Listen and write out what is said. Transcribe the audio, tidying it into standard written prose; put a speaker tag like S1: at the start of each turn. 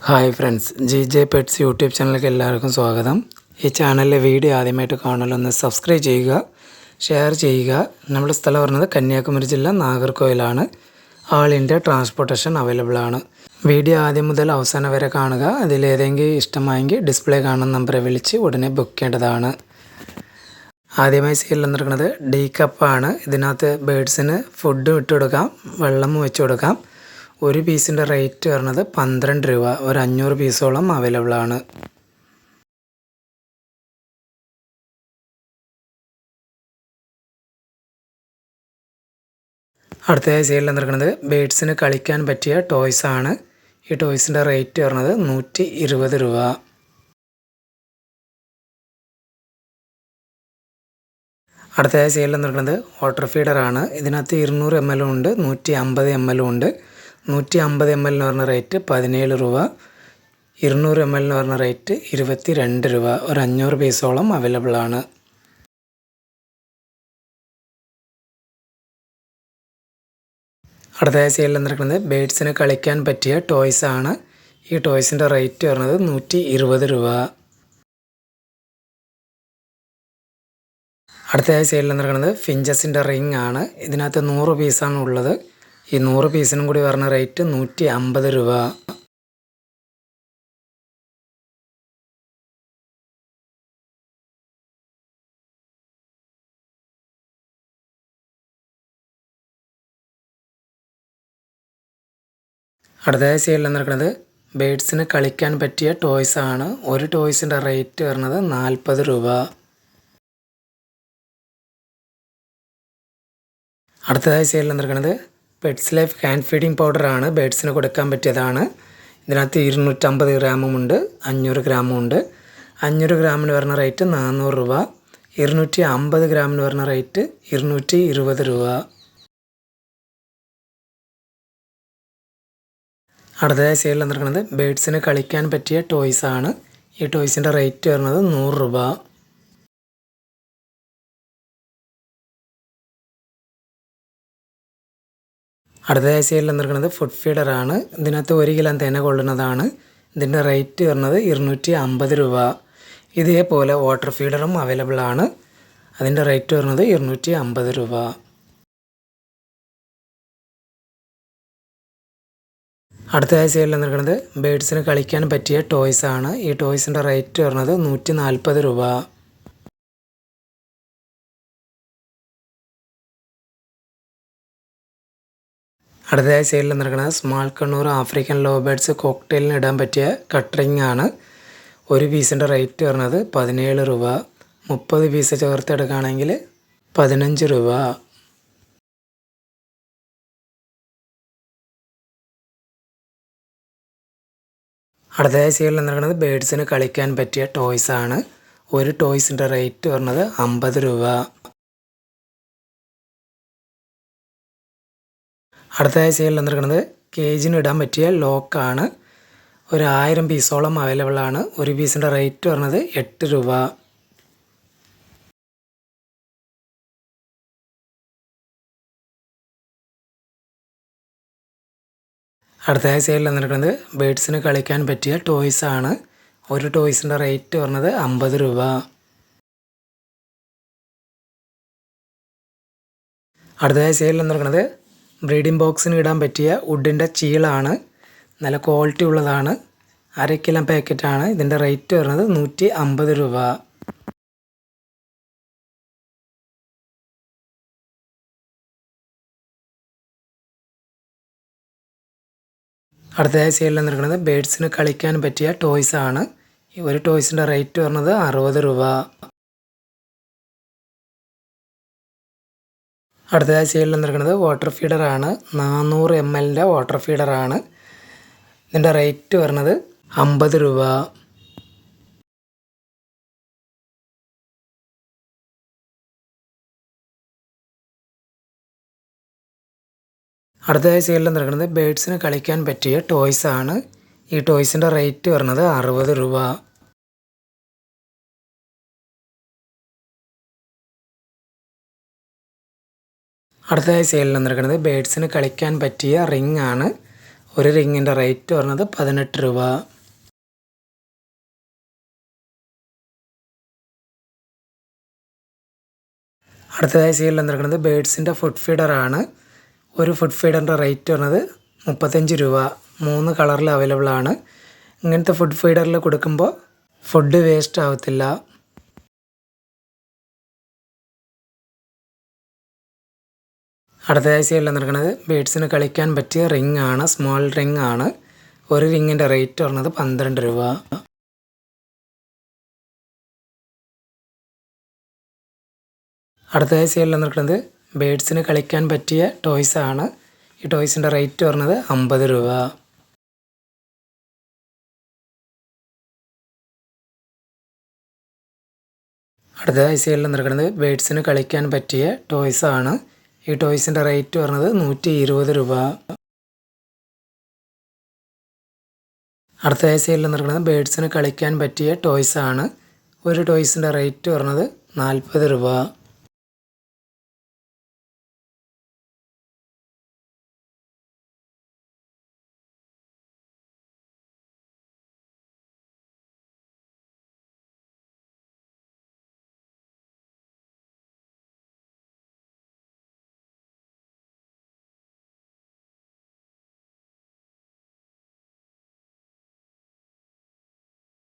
S1: Hi friends, J pets YouTube ചാനലിലേക്ക് എല്ലാവർക്കും സ്വാഗതം. ഈ ചാനലിലെ വീഡിയോ ആദ്യമായിട്ട് കാണുമല്ലോ, സബ്സ്ക്രൈബ് ചെയ്യുക, ഷെയർ ചെയ്യുക. നമ്മുടെ സ്ഥലം പറയുന്നത് കന്യാകുമാരി ജില്ല, നാഗർകോവിലാണ്. ആൾ ഇന്ത്യ ട്രാൻസ്പോർട്ടേഷൻ അവൈലബിൾ ആണ്. വീഡിയോ ആദ്യം മുതൽ അവസാനം വരെ കാണുക. അതിലേതെങ്കിലും ഇഷ്ടമായെങ്കിൽ ഡിസ്പ്ലേ കാണുന്ന നമ്പറെ വിളിച്ച് ഉടനെ ബുക്ക് ചെയ്യേണ്ടതാണ്. ആദ്യമായി സെയിൽ നടക്കുന്നത് ഡീ കപ്പാണ്. ഇതിനകത്ത് ബേഡ്സിന് ഫുഡ് ഇട്ട് കൊടുക്കാം, വെള്ളം വെച്ച് കൊടുക്കാം. ഒരു പീസിൻ്റെ റേറ്റ് വരുന്നത് 12 രൂപ. ഒരു 500 പീസോളം അവൈലബിൾ ആണ്. അടുത്തതായി സെയിൽ നടക്കുന്നത് ബേഡ്സിന് കളിക്കാൻ പറ്റിയ ടോയ്സ് ആണ്. ഈ ടോയ്സിൻ്റെ റേറ്റ് വരുന്നത് 120 രൂപ. അടുത്തതായി സെയിൽ നടക്കുന്നത് വാട്ടർ ഫീഡറാണ്. ഇതിനകത്ത് 200 ml ഉണ്ട്, 150 ml ഉണ്ട്. 150 ml പറഞ്ഞ റേറ്റ് 17 രൂപ. 200 ml പറഞ്ഞ റേറ്റ് 22 രൂപ. ഒരു 500 പീസോളം അവൈലബിൾ ആണ്. അടുത്തതായി സെയിൽ നടക്കുന്നത് ബേഡ്സിന് കളിക്കാൻ പറ്റിയ ടോയ്സ് ആണ്. ഈ ടോയ്സിൻ്റെ റേറ്റ് വരുന്നത് 120 രൂപ. അടുത്തതായി സെയിൽ നടക്കുന്നത് ഫിഞ്ചസിൻ്റെ റിംഗ് ആണ്. ഇതിനകത്ത് 100 പീസാണ് ഉള്ളത്. ഈ 100 പീസിനും കൂടി വരുന്ന റേറ്റ് 150 രൂപ. അടുത്തതായി സെയിൽ നടക്കുന്നത് ബേഡ്സിന് കളിക്കാൻ പറ്റിയ ടോയ്സ് ആണ്. ഒരു ടോയ്സിൻ്റെ റേറ്റ് വരുന്നത് 40 രൂപ. അടുത്തതായി സെയിൽ നടക്കുന്നത് പെറ്റ്സ് ലൈഫ് ഹാൻഡ് ഫീഡിംഗ് പൗഡറാണ്. ബേഡ്സിന് കൊടുക്കാൻ പറ്റിയതാണ്. ഇതിനകത്ത് 250 ഗ്രാമും ഉണ്ട്, 500 ഗ്രാമും ഉണ്ട്. 500 ഗ്രാമിന് വരുന്ന റേറ്റ് 400 രൂപ. 250 ഗ്രാമിന് വരുന്ന റേറ്റ് 220 രൂപ. അടുത്തതായി സെയിൽ നടക്കുന്നത് ബേഡ്സിന് കളിക്കാൻ പറ്റിയ ടോയ്സ് ആണ്. ഈ ടോയ്സിൻ്റെ റേറ്റ് വരുന്നത് 100 രൂപ. അടുത്തതായി സെയിൽ നടക്കുന്നത് ഫുഡ് ഫീഡറാണ്. ഇതിനകത്ത് 1 കിലോ തേന കൊള്ളുന്നതാണ്. ഇതിൻ്റെ റേറ്റ് വരുന്നത് 250 രൂപ. ഇതേപോലെ വാട്ടർ ഫീഡറും അവൈലബിൾ ആണ്. അതിൻ്റെ റേറ്റ് വരുന്നത് 250 രൂപ. അടുത്തതായി സെയിൽ നടക്കുന്നത് ബേഡ്സിന് കളിക്കാൻ പറ്റിയ ടോയ്സ് ആണ്. ഈ ടോയ്സിൻ്റെ റേറ്റ് വരുന്നത് 140 രൂപ. അടുത്തതായി സെയിൽ നടക്കുന്നത് small Kannur African lovebirds കോക്ടെയിലിന് ഇടാൻ പറ്റിയ കട്ടറിങ് ആണ്. ഒരു പീസിൻ്റെ റേറ്റ് വരുന്നത് 17 രൂപ. 30 പീസ് ചേർത്ത് എടുക്കുകയാണെങ്കിൽ 15 രൂപ. അടുത്തതായി സെയിൽ നടക്കുന്നത് ബേഡ്സിന് കളിക്കാൻ പറ്റിയ ടോയ്സ് ആണ്. ഒരു ടോയ്സിൻ്റെ റേറ്റ് വരുന്നത് 50 രൂപ. അടുത്തതായി സെയിൽ നടക്കുന്നത് കേജിന് ഇടാൻ പറ്റിയ ലോക്കാണ്. ഒരു 1000 പീസോളം അവൈലബിൾ ആണ്. ഒരു പീസിൻ്റെ റേറ്റ് വരുന്നത് 8 രൂപ. അടുത്തതായി സെയിൽ നടക്കുന്നത് ബേഡ്സിന് കളിക്കാൻ പറ്റിയ ടോയ്സ് ആണ്. ഒരു ടോയ്സിൻ്റെ റേറ്റ് വരുന്നത് 50 രൂപ. അടുത്തതായി സെയിൽ നടക്കുന്നത് ബ്രീഡിംഗ് ബോക്സിന് ഇടാൻ പറ്റിയ വുഡിൻ്റെ ചീളാണ്. നല്ല ക്വാളിറ്റി ഉള്ളതാണ്. 1/2 കിലോ പാക്കറ്റാണ്. ഇതിൻ്റെ റേറ്റ് വരുന്നത് 150 രൂപ. അടുത്തതായി സെയിൽ നടക്കുന്നത് ബേഡ്സിന് കളിക്കാൻ പറ്റിയ ടോയ്സ് ആണ്. ഈ ഒരു ടോയ്സിൻ്റെ റേറ്റ് വരുന്നത് 60 രൂപ. അടുത്തതായി സെയിൽ നടക്കുന്നത് വാട്ടർ ഫീഡറാണ്. 400 ml വാട്ടർ ഫീഡറാണ്. ഇതിൻ്റെ റേറ്റ് വരുന്നത് 50 രൂപ. അടുത്തതായി സെയിൽ നടക്കുന്നത് ബേഡ്സിന് കളിക്കാൻ പറ്റിയ ടോയ്സ് ആണ്. ഈ ടോയ്സിൻ്റെ റേറ്റ് വരുന്നത് 60 രൂപ. അടുത്തതായി സെയിലിൽ വന്നിരിക്കുന്നത് ബേഡ്സിന് കളിക്കാൻ പറ്റിയ റിംഗ് ആണ്. ഒരു റിങ്ങിൻ്റെ റേറ്റ് പറഞ്ഞത് 18 രൂപ. അടുത്തതായി സീരിയൽ വന്നിരിക്കുന്നത് ബേഡ്സിൻ്റെ ഫുഡ് ഫീഡറാണ്. ഒരു ഫുഡ് ഫീഡറിൻ്റെ റേറ്റ് വരുന്നത് 35 രൂപ. 3 കളറിൽ അവൈലബിൾ ആണ്. ഇങ്ങനത്തെ ഫുഡ് ഫീഡറിൽ കൊടുക്കുമ്പോൾ ഫുഡ് വേസ്റ്റ് ആവത്തില്ല. അടുത്തതായി സീരിയൽ വന്നിരിക്കുന്നത് ബേഡ്സിന് കളിക്കാൻ പറ്റിയ റിംഗ് ആണ്. സ്മോൾ റിംഗ് ആണ്. ഒരു റിങ്ങിൻ്റെ റേറ്റ് വരുന്നത് 12 രൂപ. അടുത്തതായി സീരിയൽ വന്നിരിക്കുന്നത് ബേഡ്സിന് കളിക്കാൻ പറ്റിയ ടോയ്സ് ആണ്. ഈ ടോയ്സിൻ്റെ റേറ്റ് വരുന്നത് 50 രൂപ. അടുത്തതായി സീരിയൽ വന്നിരിക്കുന്നത് ബേഡ്സിന് കളിക്കാൻ പറ്റിയ ടോയ്സ് ആണ്. ഈ ടോയ്സിൻ്റെ റേറ്റ് വരുന്നത് 120 രൂപ. അടുത്തതായി സീരിയൽ വന്നിരിക്കുന്നത് ബേഡ്സിന് കളിക്കാൻ പറ്റിയ ടോയ്സ് ആണ്. ഒരു ടോയ്സിൻ്റെ റേറ്റ് വരുന്നത് 40 രൂപ.